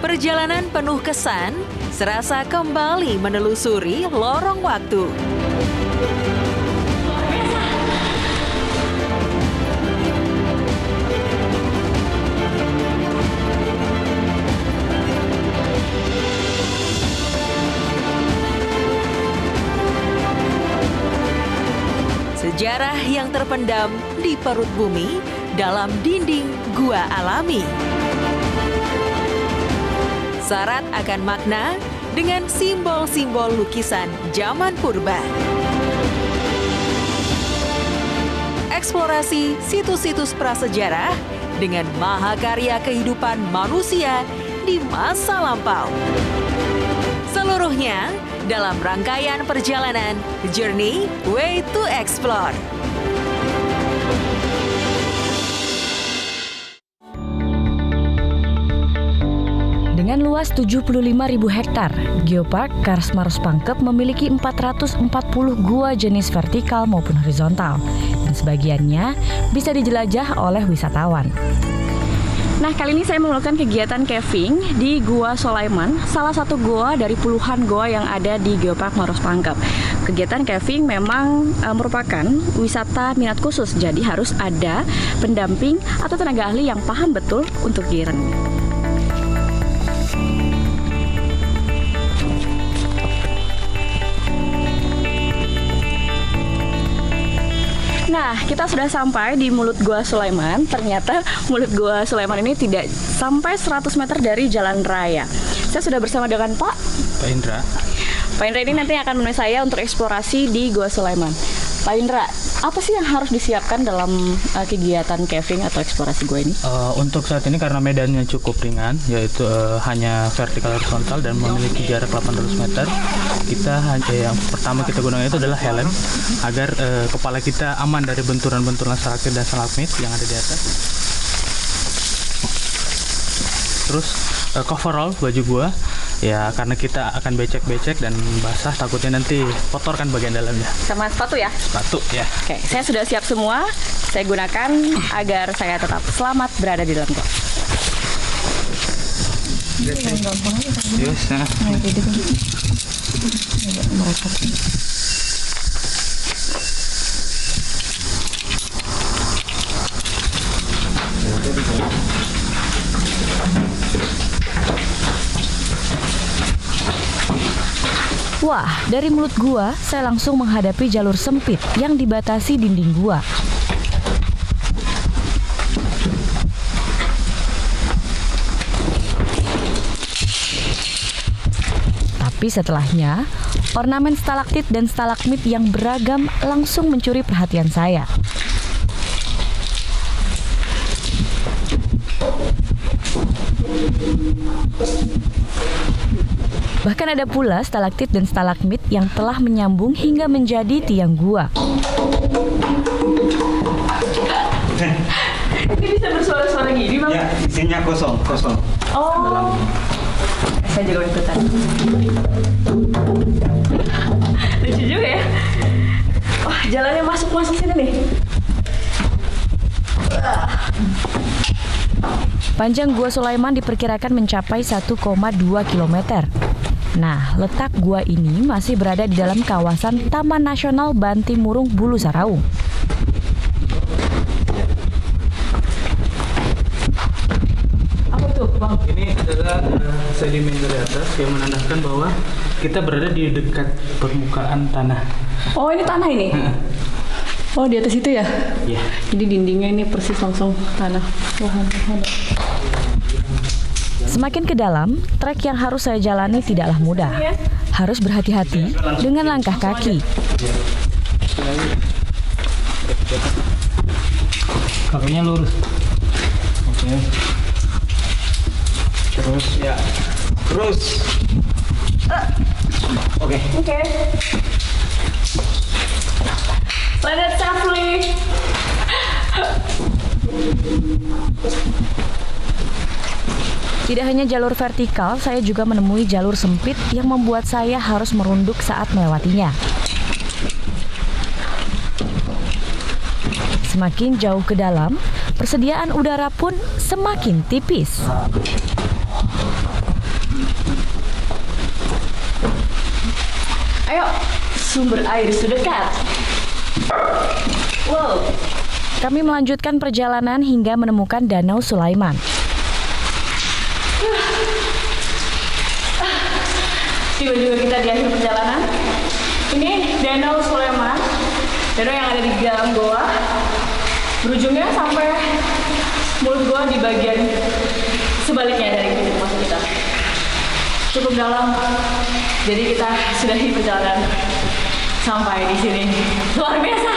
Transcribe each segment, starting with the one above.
Perjalanan penuh kesan, serasa kembali menelusuri lorong waktu. Sejarah yang terpendam di perut bumi dalam dinding gua alami. Syarat akan makna dengan simbol-simbol lukisan zaman purba. Eksplorasi situs-situs prasejarah dengan mahakarya kehidupan manusia di masa lampau. Seluruhnya dalam rangkaian perjalanan Journey Way to Explore. Dengan luas 75.000 hektar, Geopark Kars Maros Pangkep memiliki 440 gua jenis vertikal maupun horizontal, dan sebagiannya bisa dijelajah oleh wisatawan. Nah, kali ini saya melakukan kegiatan caving di Gua Sulaiman, salah satu gua dari puluhan gua yang ada di Geopark Maros Pangkep. Kegiatan caving memang merupakan wisata minat khusus, jadi harus ada pendamping atau tenaga ahli yang paham betul untuk giring. Nah, kita sudah sampai di mulut Gua Sulaiman. Ternyata mulut Gua Sulaiman ini tidak sampai 100 meter dari jalan raya. Saya sudah bersama dengan Pak Indra. Pak Indra ini nanti akan menemani saya untuk eksplorasi di Gua Sulaiman. Pak Indra, apa sih yang harus disiapkan dalam kegiatan caving atau eksplorasi gua ini? Untuk saat ini karena medannya cukup ringan, yaitu hanya vertikal horizontal dan memiliki jarak 800 meter, yang pertama kita gunakan itu adalah helm agar kepala kita aman dari benturan-benturan stalaktit dan stalagmit yang ada di atas. Terus coverall baju gua, ya karena kita akan becek-becek dan basah, takutnya nanti kotor kan bagian dalamnya. Sama sepatu ya? Sepatu ya. Oke, saya sudah siap semua. Saya gunakan agar saya tetap selamat berada di dalam gua. Yes, Wah, dari mulut gua, saya langsung menghadapi jalur sempit yang dibatasi dinding gua. Tapi setelahnya, ornamen stalaktit dan stalagmit yang beragam langsung mencuri perhatian saya. Bahkan ada pula stalaktit dan stalagmit yang telah menyambung hingga menjadi tiang gua. Ini bisa bersuara-suara gini, Bang? Ya, isinya kosong. Oh. Saya juga ikutan. Lucu juga ya. Wah, jalannya masuk sini nih. Panjang Gua Sulaiman diperkirakan mencapai 1,2 km. Nah, letak gua ini masih berada di dalam kawasan Taman Nasional Bantimurung Bulu Saraung. Apa tuh, Bang? Ini adalah sedimen dari atas yang menandakan bahwa kita berada di dekat permukaan tanah. Oh, ini tanah ini? Oh, di atas itu ya? Iya. Jadi dindingnya ini persis langsung tanah. Semakin ke dalam, trek yang harus saya jalani tidaklah mudah. Harus berhati-hati dengan langkah kaki. Kakinya lurus. Oke. Terus ya. Terus. Oke. Land it safely. Tidak hanya jalur vertikal, saya juga menemui jalur sempit yang membuat saya harus merunduk saat melewatinya. Semakin jauh ke dalam, persediaan udara pun semakin tipis. Ayo, sumber air sudah dekat. Wow. Kami melanjutkan perjalanan hingga menemukan Danau Sulaiman. Tiba juga kita di akhir perjalanan. Ini Danau Sulaiman, danau yang ada di dalam goa. Berujungnya sampai mulut goa di bagian sebaliknya dari pintu masuk kita. Cukup dalam, jadi kita sudahi perjalanan sampai di sini. Luar biasa.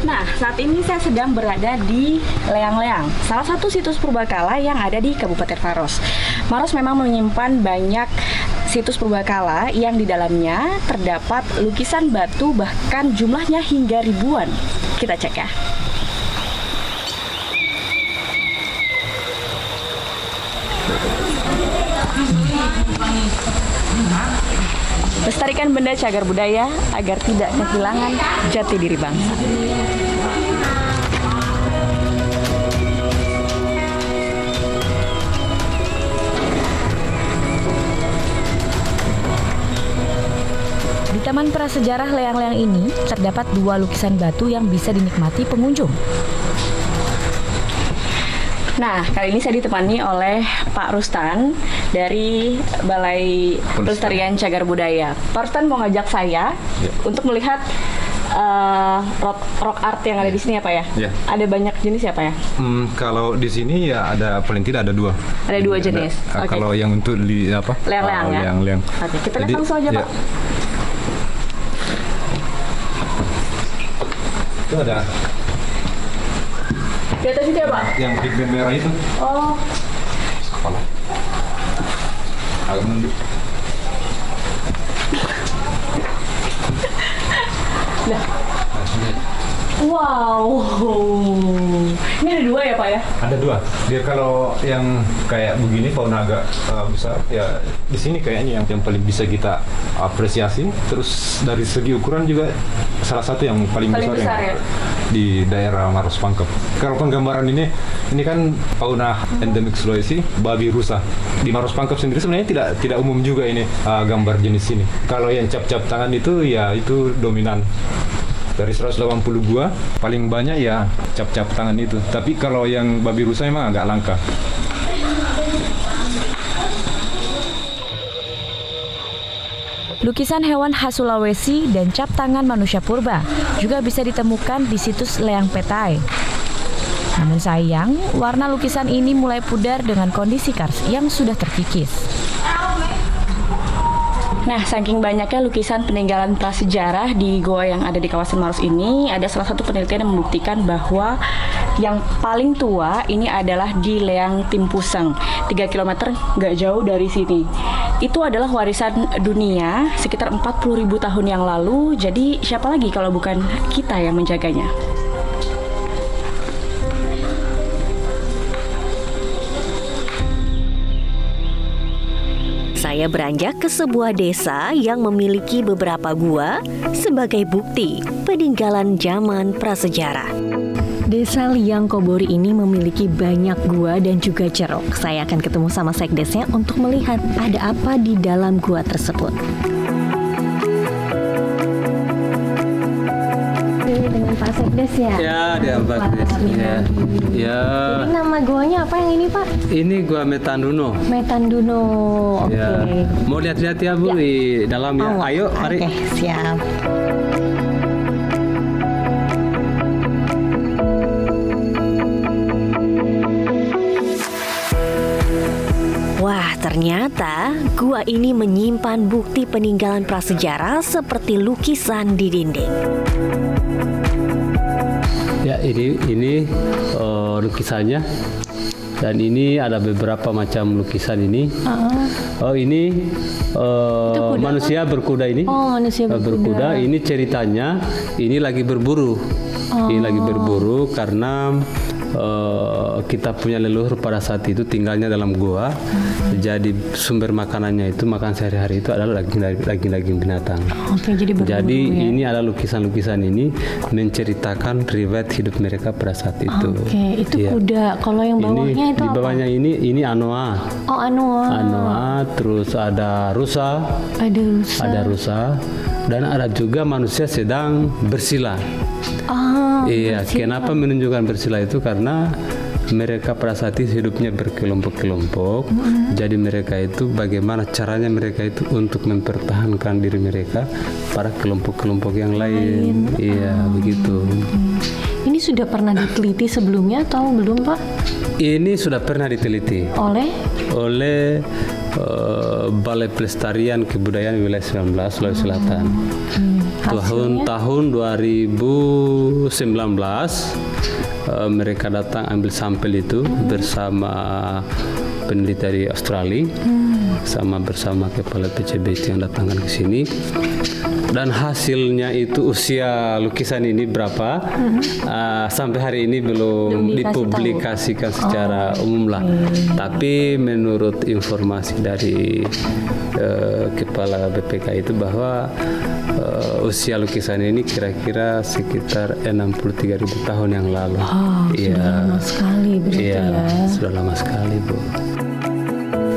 Nah, saat ini saya sedang berada di Leang-Leang, salah satu situs purbakala yang ada di Kabupaten Maros. Maros memang menyimpan banyak situs purbakala yang di dalamnya terdapat lukisan batu bahkan jumlahnya hingga ribuan. Kita cek ya. Lestarikan benda cagar budaya agar tidak kehilangan jati diri bangsa. Di Taman Prasejarah Leang-Leang ini terdapat 2 lukisan batu yang bisa dinikmati pengunjung. Nah, kali ini saya ditemani oleh Pak Rustan dari Balai Pelestarian Cagar Budaya. Pak Rustan mau ngajak saya untuk melihat rock art yang ada di sini ya Pak ya? Ya. Ada banyak jenis ya Pak ya? Kalau di sini ya ada paling tidak ada 2. Ada 2 jenis. Oke. Kalau yang untuk Leang-leang ya? Leang-leang. Oke, kita lihat langsung aja Pak. Itu ada Di atas itu ya Pak? yang big band merah itu. Oh, Kepala. Agak mundur. wow. Ini ada 2 ya Pak ya? Ada 2. Dia kalau yang kayak begini fauna agak besar ya di sini kayaknya yang paling bisa kita apresiasi. Terus dari segi ukuran juga salah satu yang paling besar ya? Di daerah Maros Pangkep. Kalau penggambaran ini kan fauna endemik Sulawesi, babi rusa. Di Maros Pangkep sendiri sebenarnya tidak umum juga ini gambar jenis ini. Kalau yang cap-cap tangan itu ya itu dominan. Dari 180 gua paling banyak ya cap-cap tangan itu. Tapi kalau yang babi rusa memang agak langka. Lukisan hewan khas Sulawesi dan cap tangan manusia purba juga bisa ditemukan di situs Leang Petai. Namun sayang, warna lukisan ini mulai pudar dengan kondisi kars yang sudah terkikis. Nah, saking banyaknya lukisan peninggalan prasejarah di goa yang ada di kawasan Maros ini, ada salah satu penelitian yang membuktikan bahwa yang paling tua ini adalah di Leang Timpuseng, 3 km nggak jauh dari sini. Itu adalah warisan dunia sekitar 40.000 tahun yang lalu, jadi siapa lagi kalau bukan kita yang menjaganya. Saya beranjak ke sebuah desa yang memiliki beberapa gua sebagai bukti peninggalan zaman prasejarah. Desa Liang Kobori ini memiliki banyak gua dan juga ceruk. Saya akan ketemu sama sekdesnya untuk melihat ada apa di dalam gua tersebut. Dengan Pak Sekdes ya? Ya, dia Pak Sekdes. Ya. Ini nama guanya apa yang ini Pak? Ini gua Metanduno. Metanduno. Oke. Ya. Mau lihat-lihat ya Bu di dalam ya. Oh, Ayo, mari. Oke, siap. Wah, ternyata gua ini menyimpan bukti peninggalan prasejarah seperti lukisan di dinding. Ya, ini lukisannya. Dan ini ada beberapa macam lukisan ini. Oh, ini manusia berkuda ini. Oh, manusia berkuda. Ini ceritanya, ini lagi berburu. Ini lagi berburu karena kita punya leluhur pada saat itu tinggalnya dalam gua. Jadi sumber makanannya itu, makan sehari-hari itu adalah daging binatang. Oke, jadi berburu Jadi ya. ini adalah lukisan-lukisan ini menceritakan riwayat hidup mereka pada saat itu. Oke, itu kuda. Kalau yang bawahnya itu di apa? bawahnya ini anoa. Oh, anoa. Terus ada rusa. Ada rusa. Dan ada juga manusia sedang bersila. Iya, kenapa menunjukkan bersila itu? Karena mereka pada saat itu hidupnya berkelompok-kelompok. Jadi mereka itu bagaimana caranya mereka itu untuk mempertahankan diri mereka pada kelompok-kelompok yang lain. Iya, begitu. Ini sudah pernah diteliti sebelumnya atau belum, Pak? Ini sudah pernah diteliti oleh Balai Pelestarian Kebudayaan Wilayah 19 Sulawesi Selatan. Tahun 2019 mereka datang ambil sampel itu bersama peneliti dari Australia, bersama kepala PCBC yang datangkan ke sini. Dan hasilnya itu usia lukisan ini berapa sampai hari ini belum dipublikasikan secara umum lah. Tapi menurut informasi dari kepala BPK itu bahwa usia lukisan ini kira-kira sekitar 63.000 tahun yang lalu. Sudah lama sekali berarti ya. Sudah lama sekali, Bu.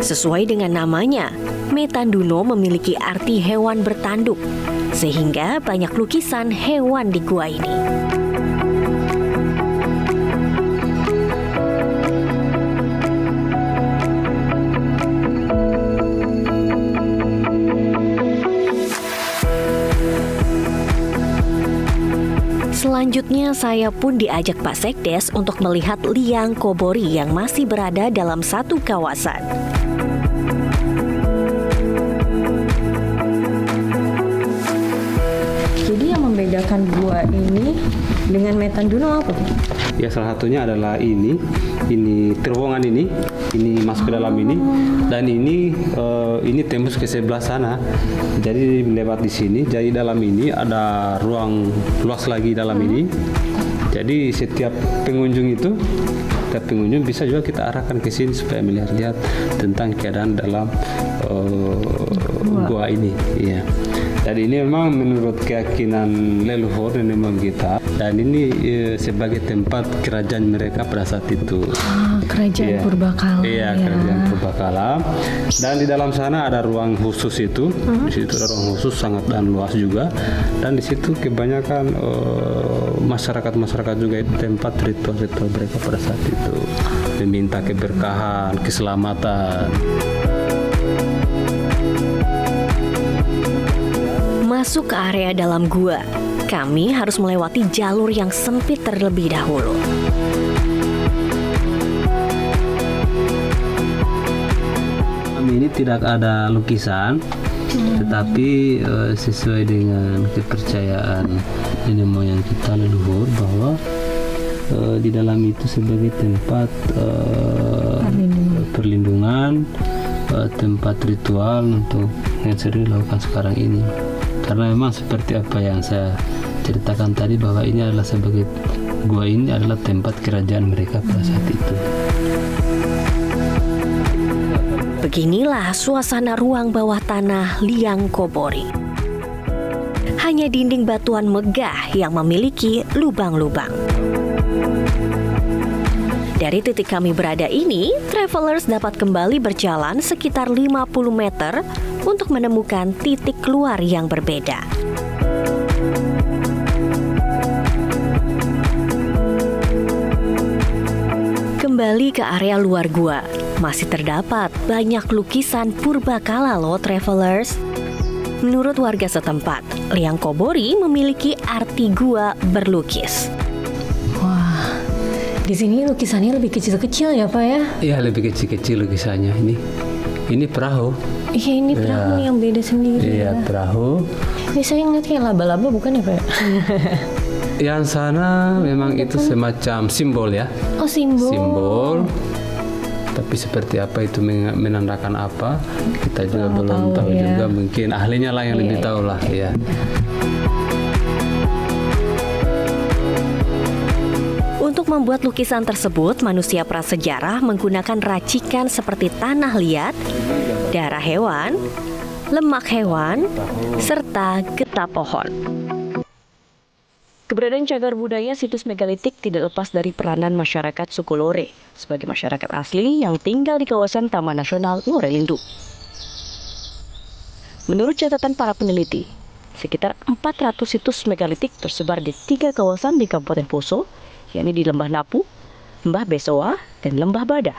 Sesuai dengan namanya, Metanduno memiliki arti hewan bertanduk, sehingga banyak lukisan hewan di gua ini. Selanjutnya saya pun diajak Pak Sekdes untuk melihat liang Kobori yang masih berada dalam satu kawasan. Jadi yang membedakan gua ini dengan Metanduno apa? Ya, salah satunya adalah ini terowongan ini masuk ke dalam ini, dan ini tembus ke sebelah sana. Jadi lewat di sini. Jadi dalam ini ada ruang luas lagi dalam ini. Jadi setiap pengunjung bisa juga kita arahkan ke sini supaya melihat tentang keadaan dalam gua ini. Iya. Dan ini memang menurut keyakinan leluhur nenek moyang kita, dan ini sebagai tempat kerajaan mereka pada saat itu. Kerajaan Purbakala. Iya, kerajaan Purbakala. Dan di dalam sana ada ruang khusus itu. Di situ ada ruang khusus sangat dan luas juga. Dan di situ kebanyakan masyarakat juga itu tempat ritual-ritual mereka pada saat itu, meminta keberkahan, keselamatan. Masuk ke area dalam gua, kami harus melewati jalur yang sempit terlebih dahulu. Ini tidak ada lukisan, tetapi sesuai dengan kepercayaan nenek moyang kita leluhur bahwa di dalam itu sebagai tempat perlindungan, tempat ritual untuk yang sering dilakukan sekarang ini. Karena memang seperti apa yang saya ceritakan tadi, bahwa ini adalah sebagai gua ini adalah tempat kerajaan mereka pada saat itu. Beginilah suasana ruang bawah tanah liang Kobori. Hanya dinding batuan megah yang memiliki lubang-lubang. Dari titik kami berada ini, travelers dapat kembali berjalan sekitar 50 meter untuk menemukan titik keluar yang berbeda. Kembali ke area luar gua, masih terdapat banyak lukisan purbakala loh travelers. Menurut warga setempat, liang Kobori memiliki arti gua berlukis. Di sini lukisannya lebih kecil-kecil ya, Pak ya? Iya, lebih kecil-kecil lukisannya ini. Ini perahu. Iya, ini perahu yang beda sendiri. Iya, perahu. Ini saya ngeliat kayak laba-laba bukan ya, Pak? Yang sana memang itu semacam simbol ya. Oh, simbol. Simbol. Tapi seperti apa itu menandakan apa, kita juga belum tahu ya. juga. Mungkin ahlinya lah yang lebih tahu lah ya. Untuk Untuk membuat lukisan tersebut, manusia prasejarah menggunakan racikan seperti tanah liat, darah hewan, lemak hewan, serta getah pohon. Keberadaan cagar budaya situs megalitik tidak lepas dari peranan masyarakat suku Lore sebagai masyarakat asli yang tinggal di kawasan Taman Nasional Lore Lindu. Menurut catatan para peneliti, sekitar 400 situs megalitik tersebar di 3 kawasan di Kabupaten Poso, yakni di Lembah Napu, Lembah Besoa, dan Lembah Bada.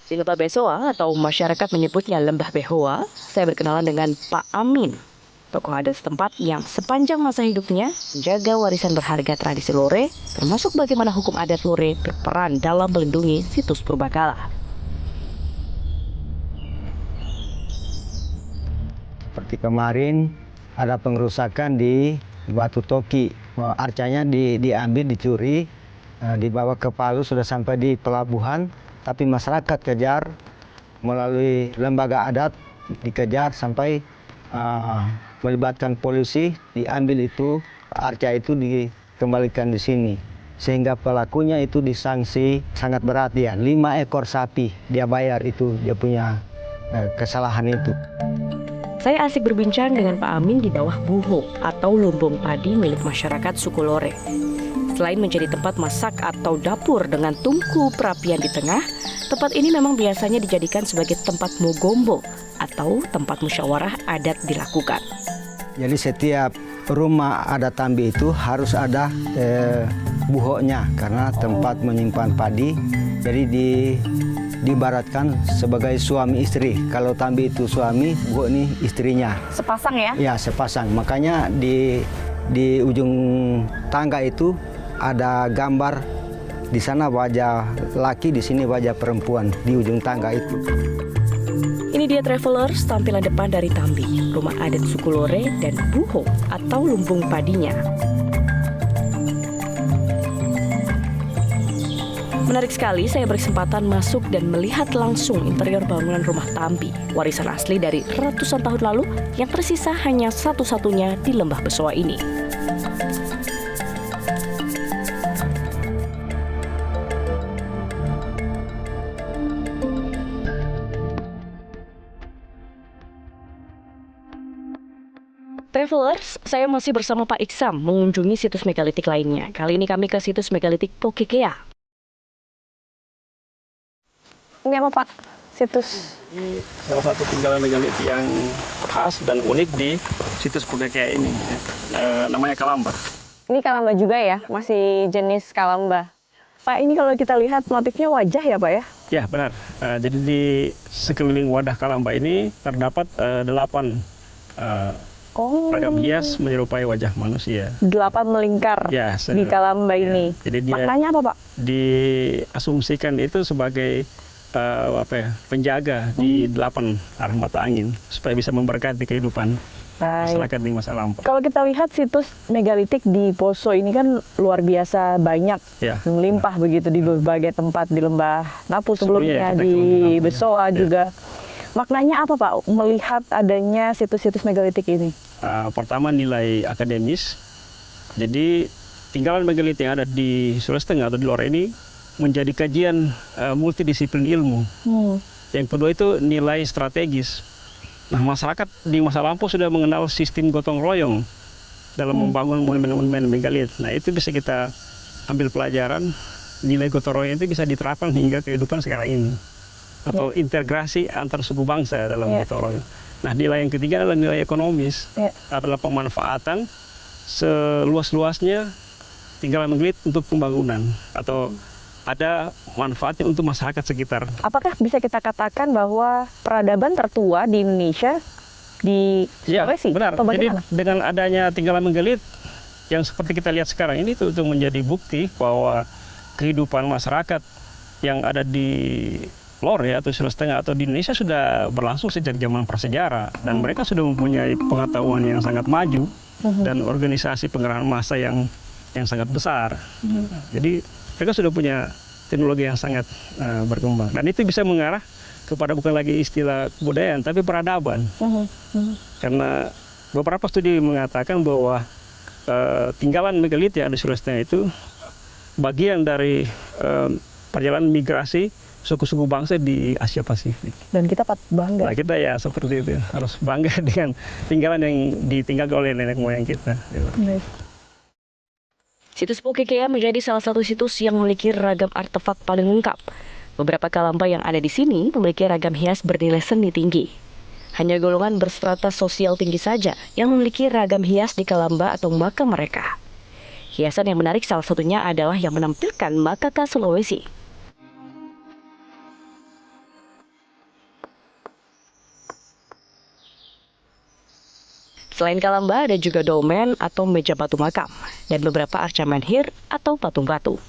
Di Lembah Besoa atau masyarakat menyebutnya Lembah Behoa, saya berkenalan dengan Pak Amin, tokoh adat setempat yang sepanjang masa hidupnya menjaga warisan berharga tradisi Lore, termasuk bagaimana hukum adat Lore berperan dalam melindungi situs purbakala. Seperti kemarin ada pengerusakan di Batu Toki, arcanya diambil, dicuri, dibawa ke Palu, sudah sampai di pelabuhan, tapi masyarakat kejar melalui lembaga adat, dikejar sampai melibatkan polisi, diambil itu arca itu dikembalikan di sini, sehingga pelakunya itu disanksi sangat berat ya, 5 ekor sapi dia bayar, itu dia punya kesalahan itu. Saya asik berbincang dengan Pak Amin di bawah buho atau lumbung padi milik masyarakat suku Lore. Selain menjadi tempat masak atau dapur dengan tungku perapian di tengah, tempat ini memang biasanya dijadikan sebagai tempat mogombo atau tempat musyawarah adat dilakukan. Jadi setiap rumah adat Tambi itu harus ada buhonya karena tempat menyimpan padi. Jadi diibaratkan sebagai suami istri. Kalau Tambi itu suami, buho ini istrinya. Sepasang ya? Ya, sepasang. Makanya di ujung tangga itu ada gambar, di sana wajah laki, di sini wajah perempuan di ujung tangga itu. Ini dia Travelers, tampilan depan dari Tambi, rumah adat suku Lore dan buho atau lumbung padinya. Menarik sekali, saya berkesempatan masuk dan melihat langsung interior bangunan rumah Tambi, warisan asli dari ratusan tahun lalu yang tersisa hanya satu-satunya di Lembah Besoa ini. Travelers, saya masih bersama Pak Iksam mengunjungi situs megalitik lainnya. Kali ini kami ke situs megalitik Pokekea. Ini apa Pak? Situs? Ini salah satu tinggalan megalitik yang khas dan unik di situs Pokekea ini. Namanya Kalamba. Ini Kalamba juga ya? Masih jenis Kalamba. Pak, ini kalau kita lihat motifnya wajah ya Pak ya? Ya benar. Jadi di sekeliling wadah Kalamba ini terdapat 8 ragam hias menyerupai wajah manusia. 8 melingkar ya, di Kalamba ini. Jadi dia maknanya apa Pak? Diasumsikan itu sebagai penjaga di 8 arah mata angin supaya bisa memberkati kehidupan masyarakat di masa lampau. Kalau kita lihat situs megalitik di Poso ini kan luar biasa banyak, melimpah begitu di berbagai tempat, di Lembah Napu sebelumnya, di Besoa juga. Maknanya apa Pak melihat adanya situs-situs megalitik ini? Pertama nilai akademis. Jadi tinggalan megalitik yang ada di Sulawesi Tengah atau di Lore ini menjadi kajian multidisiplin ilmu. Yang kedua itu nilai strategis. Nah, masyarakat di masa lampau sudah mengenal sistem gotong royong dalam membangun monumen-monumen megalit. Nah, itu bisa kita ambil pelajaran, nilai gotong royong itu bisa diterapkan hingga kehidupan sekarang ini. Atau integrasi antar suku bangsa dalam gotong royong. Nah, nilai yang ketiga adalah nilai ekonomis. Adalah pemanfaatan seluas-luasnya tinggalan megalit untuk pembangunan atau ada manfaatnya untuk masyarakat sekitar. Apakah bisa kita katakan bahwa peradaban tertua di Indonesia di Sulawesi? Benar. Jadi dengan adanya tinggalan megalit yang seperti kita lihat sekarang ini itu menjadi bukti bahwa kehidupan masyarakat yang ada di Lore atau Sulawesi Tengah atau di Indonesia sudah berlangsung sejak zaman prasejarah dan mereka sudah mempunyai pengetahuan yang sangat maju dan organisasi penggerak massa yang sangat besar. Jadi mereka sudah punya teknologi yang sangat berkembang dan itu bisa mengarah kepada bukan lagi istilah kebudayaan tapi peradaban. Karena beberapa studi mengatakan bahwa tinggalan megalit yang ada di Sulawesi Tengah itu bagian dari perjalanan migrasi suku-suku bangsa di Asia Pasifik. Dan kita patut bangga. Nah, kita ya seperti itu, harus bangga dengan tinggalan yang ditinggalkan oleh nenek moyang kita. Situs Pokekea menjadi salah satu situs yang memiliki ragam artefak paling lengkap. Beberapa kalamba yang ada di sini memiliki ragam hias bernilai seni tinggi. Hanya golongan berstrata sosial tinggi saja yang memiliki ragam hias di kalamba atau makam mereka. Hiasan yang menarik salah satunya adalah yang menampilkan makaka Sulawesi. Selain kalamba ada juga dolmen atau meja batu makam dan beberapa arca menhir atau patung batu.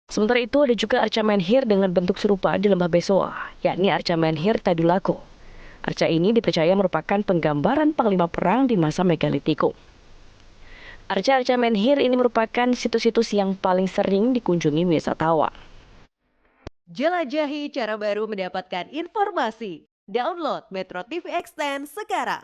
Sementara itu ada juga arca menhir dengan bentuk serupa di Lembah Besoa, yakni arca menhir Tadulako. Arca ini dipercaya merupakan penggambaran panglima perang di masa megalitikum. Arca-arca menhir ini merupakan situs-situs yang paling sering dikunjungi wisatawan. Jelajahi cara baru mendapatkan informasi. Download Metro TV Extend sekarang.